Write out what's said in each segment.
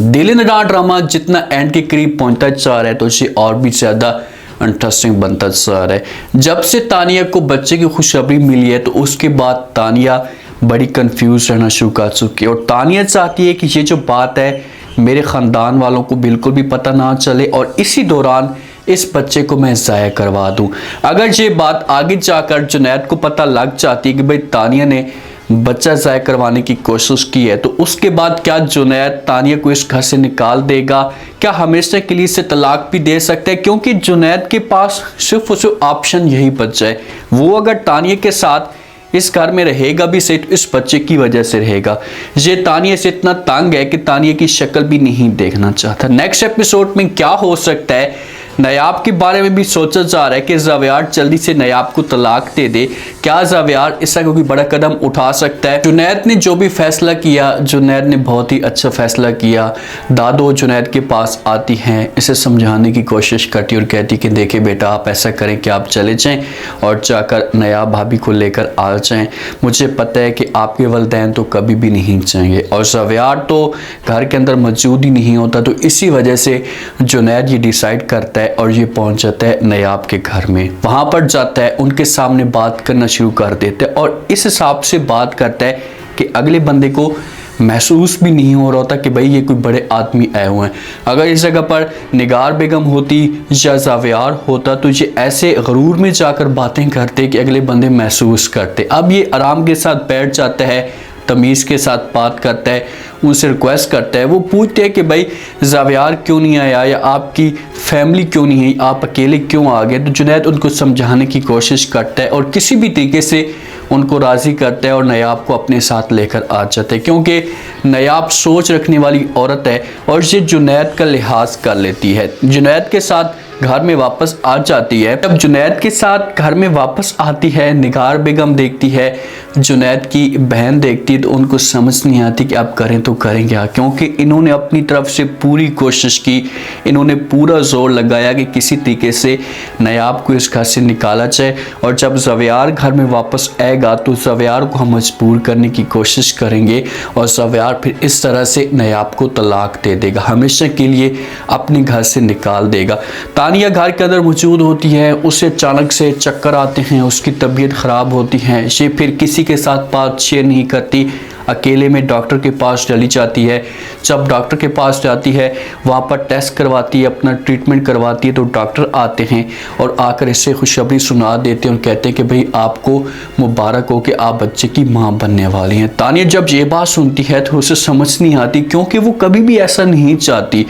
दिल लगा ड्रामा जितना एंड के करीब पहुंचता जा रहा है तो उसे और भी ज्यादा इंटरेस्टिंग बनता जा रहा है। जब से तानिया को बच्चे की खुशखबरी मिली है तो उसके बाद तानिया बड़ी कंफ्यूज रहना शुरू कर चुकी है और तानिया चाहती है कि ये जो बात है मेरे ख़ानदान वालों को बिल्कुल भी पता ना चले और इसी दौरान इस बच्चे को मैं ज़ाया करवा दूं। अगर ये बात आगे जाकर जुनैद को पता लग जाती है कि भाई तानिया ने बच्चा ज़ाया करवाने की कोशिश की है तो उसके बाद क्या जुनैद तानिया को इस घर से निकाल देगा, क्या हमेशा के लिए इसे तलाक भी दे सकता है? क्योंकि जुनैद के पास सिर्फ और सिर्फ ऑप्शन यही बचा है, वो अगर तानिया के साथ इस घर में रहेगा भी सही तो इस बच्चे की वजह से रहेगा। ये तानिया से इतना तंग है कि तानिया की शक्ल भी नहीं देखना चाहता। नेक्स्ट एपिसोड में क्या हो सकता है? नयाब के बारे में भी सोचा जा रहा है कि ज़ावियार जल्दी से नयाब को तलाक दे दे। क्या ज़ावियार इसका कोई बड़ा कदम उठा सकता है? जुनैद ने जो भी फैसला किया, जुनैद ने बहुत ही अच्छा फैसला किया। दादो जुनैद के पास आती हैं, इसे समझाने की कोशिश करती और कहती कि देखिए बेटा आप ऐसा करें कि आप चले जाएं और जाकर नयाब भाभी को लेकर आ जाएं। मुझे पता है कि आपके वालिदैन तो कभी भी नहीं जाएंगे और ज़ावियार तो घर के अंदर मौजूद ही नहीं होता। तो इसी वजह से जुनैद ये डिसाइड करता है और ये पहुंच जाता है नयाब के घर में। वहां पर जाता है, उनके सामने बात करना शुरू कर देता है और इस हिसाब से बात करता है कि अगले बंदे को महसूस भी नहीं हो रहा था कि भाई ये कोई बड़े आदमी आए हुए हैं। अगर इस जगह पर निगार बेगम होती या ज़ावियार होता तो ये ऐसे गरूर में जाकर बातें करते कि अगले बंदे महसूस करते। अब ये आराम के साथ बैठ जाता है, तमीज़ के साथ बात करता है, उनसे रिक्वेस्ट करता है। वो पूछते हैं कि भाई ज़ावियार क्यों नहीं आया या आपकी फैमिली क्यों नहीं आई, आप अकेले क्यों आ गए? तो जुनैद उनको समझाने की कोशिश करता है और किसी भी तरीके से उनको राज़ी करता है और नयाब को अपने साथ लेकर आ जाता है क्योंकि नयाब सोच रखने वाली औरत है और ये जुनैद का लिहाज कर लेती है। जुनैद के साथ घर में वापस आ जाती है। जब जुनैद के साथ घर में वापस आती है, निगार बेगम देखती है, जुनैद की बहन देखती है तो उनको समझ नहीं आती कि अब करें तो करें क्या, क्योंकि इन्होंने अपनी तरफ से पूरी कोशिश की, इन्होंने पूरा जोर लगाया कि किसी तरीके से नयाब को इस घर से निकाला जाए और जब ज़ावियार घर में वापस आएगा तो ज़ावियार को हम मजबूर करने की कोशिश करेंगे और ज़ावियार फिर इस तरह से नयाब को तलाक दे देगा, हमेशा के लिए अपने घर से निकाल देगा। तानिया घर के अंदर मौजूद होती है, उसे अचानक से चक्कर आते हैं, उसकी तबीयत ख़राब होती है। ये फिर किसी के साथ बात शेयर नहीं करती, अकेले में डॉक्टर के पास चली जाती है। जब डॉक्टर के पास जाती है वहाँ पर टेस्ट करवाती है, अपना ट्रीटमेंट करवाती है तो डॉक्टर आते हैं और आकर इससे खुशखबरी सुना देते हैं और कहते हैं कि भाई आपको मुबारक हो कि आप बच्चे की माँ बनने वाली हैं। तानिया जब ये बात सुनती है तो उसे समझ नहीं आती क्योंकि वो कभी भी ऐसा नहीं चाहती।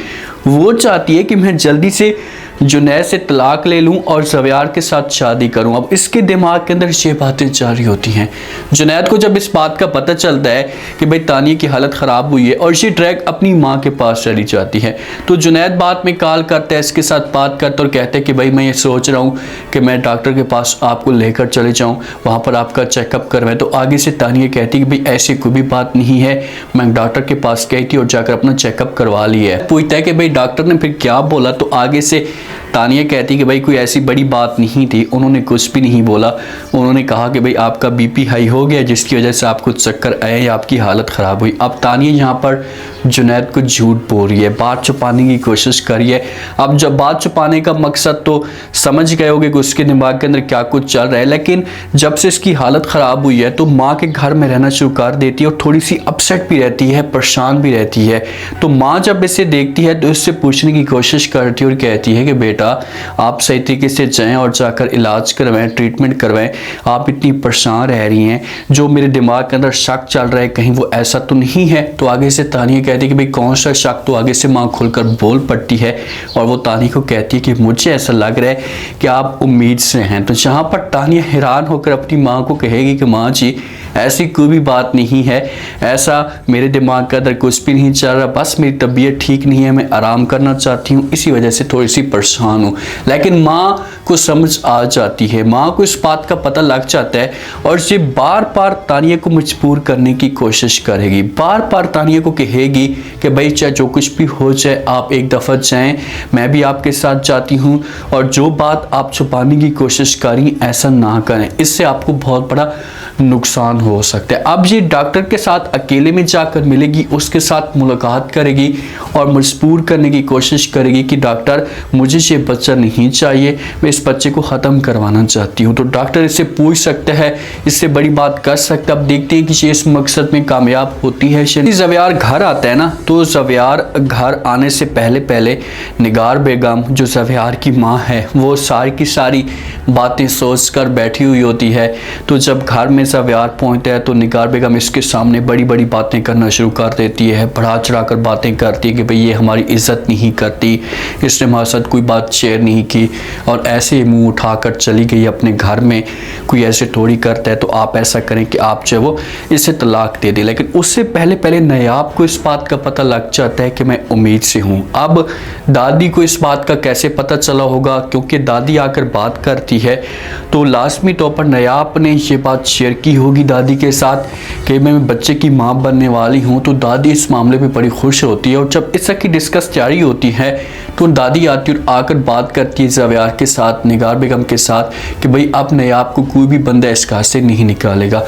वो चाहती है कि मैं जल्दी से जुनैद से तलाक ले लूं और ज़ावियार के साथ शादी करूं। अब इसके दिमाग के अंदर ये बातें जारी होती हैं। जुनैद को जब इस बात का पता चलता है कि भाई तानिया की हालत ख़राब हुई है और ये डायरेक्ट अपनी माँ के पास चली जाती है तो जुनैद बाद में कॉल करता है, इसके साथ बात करता है और कहते हैं कि भाई मैं ये सोच रहा हूँ कि मैं डॉक्टर के पास आपको लेकर चले जाऊँ, वहाँ पर आपका चेकअप करवाएं। तो आगे से तानिया कहती है कि भाई ऐसी कोई भी बात नहीं है, मैं डॉक्टर के पास गई थी और जाकर अपना चेकअप करवा लिया है। पूछता है कि भाई डॉक्टर ने फिर क्या बोला? तो आगे से तानिया कहती कि भाई कोई ऐसी बड़ी बात नहीं थी, उन्होंने कुछ भी नहीं बोला। उन्होंने कहा कि भाई आपका बीपी हाई हो गया जिसकी वजह से आपको चक्कर आए या आपकी हालत ख़राब हुई। अब तानिया यहाँ पर जुनैद को झूठ बोल रही है, बात छुपाने की कोशिश करी है। अब जब बात छुपाने का मकसद तो समझ गए होगे कि उसके दिमाग के अंदर क्या कुछ चल रहा है, लेकिन जब से इसकी हालत ख़राब हुई है तो माँ के घर में रहना शुरू कर देती है और थोड़ी सी अपसेट भी रहती है, परेशान भी रहती है। तो माँ जब इसे देखती है तो इससे पूछने की कोशिश करती है और कहती है कि बेटा आप सही तरीके से जाएं और जाकर इलाज करवाएं, ट्रीटमेंट करवाएं। आप इतनी परेशान रह रही हैं, जो मेरे दिमाग के अंदर शक चल रहा है कहीं वो ऐसा तो नहीं है। तो आगे से तानिया कहती है कि भाई कौन सा शक? तो आगे से माँ खुलकर बोल पड़ती है और वो तानिया को कहती है कि मुझे ऐसा लग रहा है कि आप उम्मीद से हैं। तो जहाँ पर तानिया हैरान होकर अपनी माँ को कहेगी कि माँ जी ऐसी कोई भी बात नहीं है, ऐसा मेरे दिमाग के अंदर कुछ भी नहीं चल रहा, बस मेरी तबीयत ठीक नहीं है, मैं आराम करना चाहती हूँ, इसी वजह से थोड़ी सी परेशान हूँ। लेकिन माँ को समझ आ जाती है, माँ को इस बात का पता लग जाता है और ये बार बार तानिया को मजबूर करने की कोशिश करेगी, बार बार तानिया को कहेगी कि भाई चाहे जो कुछ भी हो जाए आप एक दफ़ा जाएं, मैं भी आपके साथ जाती हूँ और जो बात आप छुपाने की कोशिश करें ऐसा ना करें, इससे आपको बहुत बड़ा नुकसान हो सकता है। अब ये डॉक्टर के साथ अकेले में जाकर मिलेगी, उसके साथ मुलाकात करेगी और मजबूर करने की कोशिश करेगी कि डॉक्टर मुझे ये बच्चा नहीं चाहिए, मैं इस बच्चे को ख़त्म करवाना चाहती हूँ। तो डॉक्टर इससे पूछ सकता है, इससे बड़ी बात कर सकता है। अब देखते हैं कि ये इस मकसद में कामयाब होती है। ज़वेयार घर आता है ना, तो ज़वेयार घर आने से पहले निगार बेगम जो ज़वेयार की माँ है वो सारी की सारी बातें सोच कर बैठी हुई होती है। तो जब घर में ज़वेयार पहुँचता है तो निगार बेगम इसके सामने बड़ी बड़ी बातें करना शुरू कर देती है, बढ़ा चढ़ा कर बातें करती है कि भाई ये हमारी इज्जत नहीं करती, इसने हमारे साथ कोई बात शेयर नहीं की और ऐसे ही मुंह उठाकर चली गई अपने घर में। कोई ऐसे थोड़ी करता है तो आप ऐसा करें कि आप जो है वो इसे तलाक दे दें। लेकिन उससे पहले नयाब को इस बात का पता लग जाता है कि मैं उम्मीद से हूँ। अब दादी को इस बात का कैसे पता चला होगा, क्योंकि दादी आकर बात करती है तो लाजमी तौर पर नयाब ने ये बात शेयर की होगी दादी के साथ कि मैं बच्चे की माँ बनने वाली हूँ। तो दादी इस मामले में बड़ी खुश होती है और जब इस की डिस्कस जारी होती है तो दादी आती और आकर बात करती है ज़वेयार के साथ, निगार बेगम के साथ कि भाई अब नयाब को कोई भी बंदा इस घर से नहीं निकालेगा।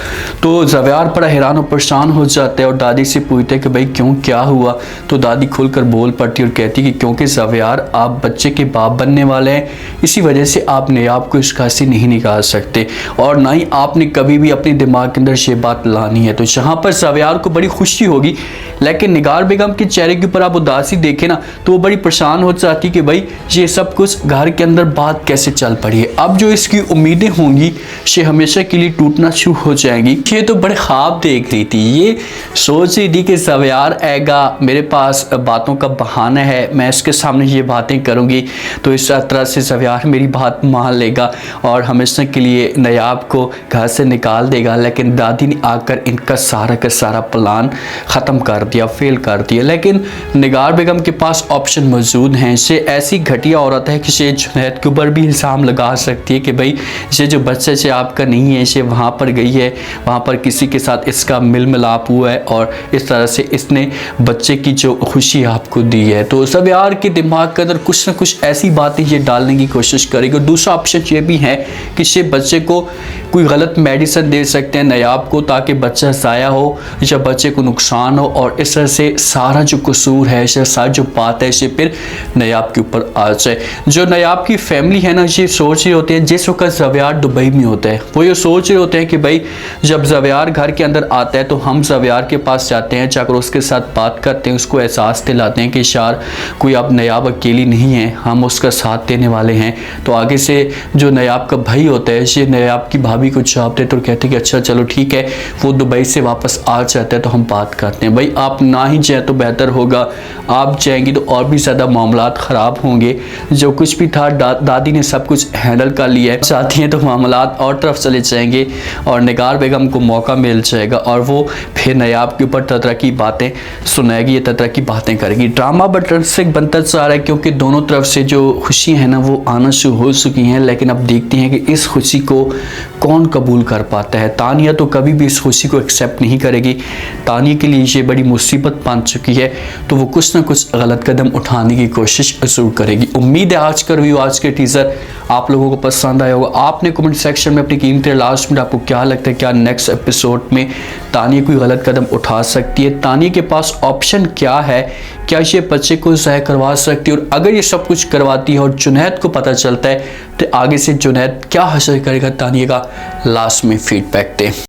तो ज़वेयार बड़ा हैरान और परेशान हो जाता है और दादी से पूछते हैं कि भाई क्यों, क्या हुआ। तो दादी खुलकर बोल पड़ती और कहती कि क्योंकि ज़वेयार आप बच्चे के बाप बनने वाले हैं, इसी वजह से आप नयाब को इस घर से नहीं निकाल सकते और ना ही आपने कभी भी अपने दिमाग के अंदर ये बात लानी है। तो यहाँ पर ज़वेयार को बड़ी खुशी होगी, लेकिन निगार बेगम के चेहरे के ऊपर आप उदासी देखें ना तो वो बड़ी परेशान हो जाती कि भाई ये सब कुछ घर के अंदर बात कैसे चल पड़ी है। अब जो इसकी उम्मीदें होंगी ये हमेशा के लिए टूटना शुरू हो जाएंगी। ये तो बड़े ख्वाब देख रही थी, ये सोच रही थी कि ज़वेयार आएगा, मेरे पास बातों का बहाना है, मैं इसके सामने ये बातें करूँगी तो इस तरह से ज़वेयार मेरी बात मान लेगा और हमेशा के लिए नयाब को घर से निकाल देगा। लेकिन दादी ने आकर इनका सारा का सारा प्लान ख़त्म कर दिया, फेल कर दिया। लेकिन निगार बेगम के पास ऑप्शन मौजूद हैं। ये ऐसी घटिया औरत है कि ये जुनैद के ऊपर भी इल्ज़ाम लगा सकती है कि भाई ये जो बच्चे से आपका नहीं है, ये वहाँ पर गई है, वहाँ पर किसी के साथ इसका मिल मिलाप हुआ है और इस तरह से इसने बच्चे की जो खुशी आपको दी है। तो ज़वेयार के दिमाग के अंदर कुछ ना कुछ ऐसी बातें ये डालने की कोशिश करेगी। और दूसरा ऑप्शन ये भी है कि ये बच्चे को कोई गलत मेडिसिन दे सकते हैं नयाब को, ताकि बच्चा ज़ाया हो या बच्चे को नुकसान हो और इस तरह से सारा जो कसूर है, सारी जो बात है ये फिर नयाब के ऊपर आ जाए। जो नयाब की फैमिली है ना, ये सोच रहे होते हैं जिस वक्त ज़वेयार दुबई में होता है, वो ये सोच रहे होते हैं कि भाई जब ज़वेयार घर के अंदर आता है तो हम ज़वेयार के पास जाते हैं, जाकर उसके साथ बात करते हैं, उसको एहसास दिलाते हैं कि यार कोई अब नयाब अकेली नहीं है, हम उसका साथ देने वाले हैं। तो आगे से जो नयाब का भाई होता है ये नयाब की भाभी को चाहते तो कहते कि अच्छा चलो ठीक है, वो दुबई से वापस आ जाता है तो हम बात करते हैं। भाई आप ना ही जाए तो बेहतर होगा, आप जाएंगी तो और भी ज़्यादा मामलात ख़राब होंगे। जो कुछ भी था दादी ने सब कुछ हैंडल कर लिया है, चाहती हैं तो मामलात और तरफ चले जाएंगे और निगार बेगम को मौका मिल जाएगा और वो फिर नयाब के ऊपर तरह की बातें सुनाएगी, तरह की बातें करेगी। ड्रामा बट इंटरेस्टिंग बनता जा रहा है क्योंकि दोनों तरफ से जो खुशी है ना वो आना शुरू हो चुकी हैं। लेकिन अब देखते हैं कि इस खुशी को कौन कबूल कर पाता है। तानिया तो कभी भी इस खुशी को एक्सेप्ट नहीं करेगी, तानिया के लिए ये बड़ी मुसीबत बन चुकी है, तो वो कुछ ना कुछ गलत कदम उठाने की कोशिश जरूर करेगी। उम्मीद है आज का रिव्यू, आज के टीज़र आप लोगों को पसंद आया होगा। आपने कमेंट सेक्शन में अपनी कीमती लास्ट में आपको क्या लगता है, क्या नेक्स्ट एपिसोड में तानिया कोई गलत कदम उठा सकती है, तानिया के पास ऑप्शन क्या है, क्या ये बच्चे को ज़ाया करवा सकती है और अगर ये सब कुछ करवाती है और जुनैद को पता चलता है तो आगे से जुनैद क्या हासिल करेगा तानिया का, लास्ट में फीडबैक दें।